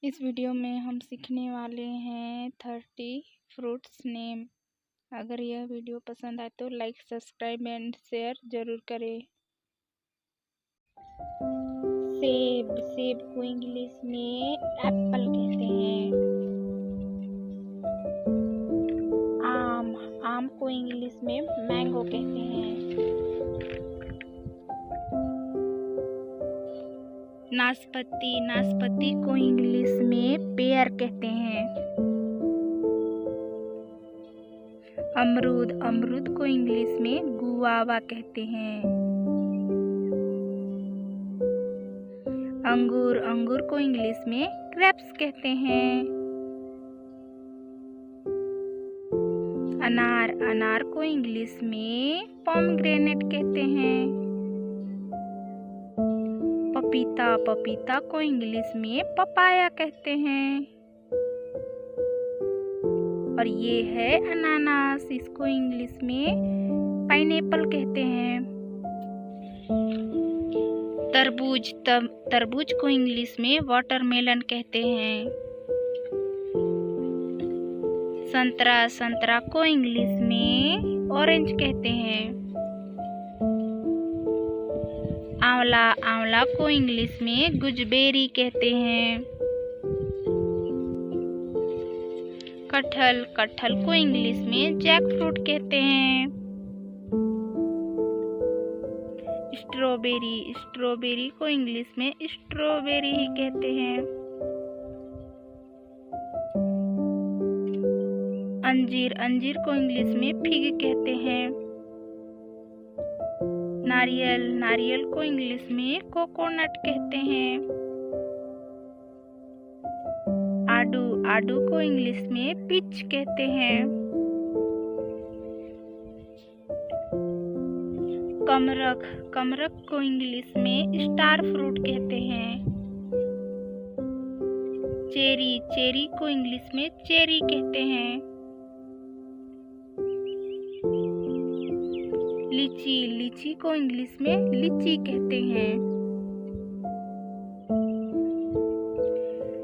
इस वीडियो में हम सीखने वाले हैं 30 फ्रूट्स नेम। अगर यह वीडियो पसंद आए तो लाइक, सब्सक्राइब एंड शेयर जरूर करें। सेब, सेब को इंग्लिश में एप्पल कहते हैं। आम, आम को इंग्लिश में मैंगो कहते हैं। नाशपाती, नाशपाती को इंग्लिश में पेयर कहते हैं। अमरूद, अमरूद को इंग्लिश में गुआवा कहते हैं। अंगूर, अंगूर को इंग्लिश में ग्रेप्स कहते हैं। अनार, अनार को इंग्लिश में पोमेग्रेनेट कहते हैं। पपीता, पपीता को इंग्लिश में पपाया कहते हैं। और ये है अनानास, इसको इंग्लिश में पाइनएप्पल कहते हैं। तरबूज, तरबूज को इंग्लिश में वाटरमेलन कहते हैं। संतरा, संतरा को इंग्लिश में ऑरेंज कहते हैं। आंवला, आंवला को इंग्लिश में गुजबेरी कहते हैं। कटहल, कटहल को इंग्लिश में जैकफ्रूट कहते हैं। स्ट्रॉबेरी, स्ट्रॉबेरी को इंग्लिश में स्ट्रॉबेरी ही कहते हैं। अंजीर, अंजीर को इंग्लिश में फिग कहते हैं। नारियल, नारियल को इंग्लिश में कोकोनट कहते हैं। आडू, आडू को इंग्लिश में पीच कहते हैं। कमरख, कमरख को इंग्लिश में स्टार फ्रूट कहते हैं। चेरी, चेरी को इंग्लिश में चेरी कहते हैं। लीची, लीची को इंग्लिश में लीची कहते हैं।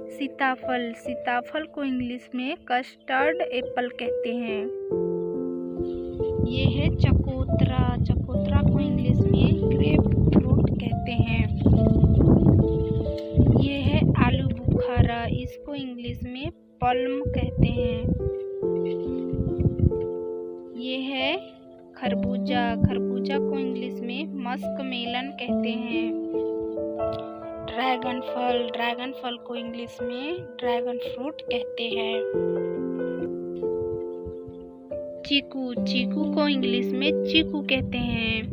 सीताफल, सीताफल को इंग्लिश में कस्टर्ड एप्पल कहते हैं। ये है चकोतरा, चकोतरा को इंग्लिश में ग्रेप फ्रूट कहते हैं। ये है आलू बुखारा, इसको इंग्लिश में पल्म कहते हैं। ये है खरबूजा, खरबूजा को इंग्लिश में मस्क मेलन कहते हैं। ड्रैगन फल, ड्रैगन फल को इंग्लिश में ड्रैगन फ्रूट कहते हैं। चीकू, चीकू को इंग्लिश में चीकू कहते हैं।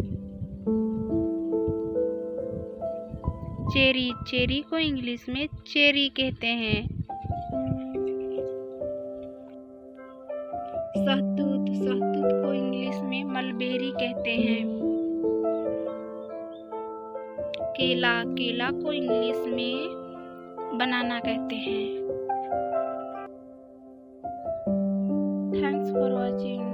चेरी, चेरी को इंग्लिश में चेरी कहते हैं। शहतूत, शहतूत को इंग्लिश में मलबेरी कहते हैं। केला, केला को इंग्लिश में बनाना कहते हैं। Thanks for watching.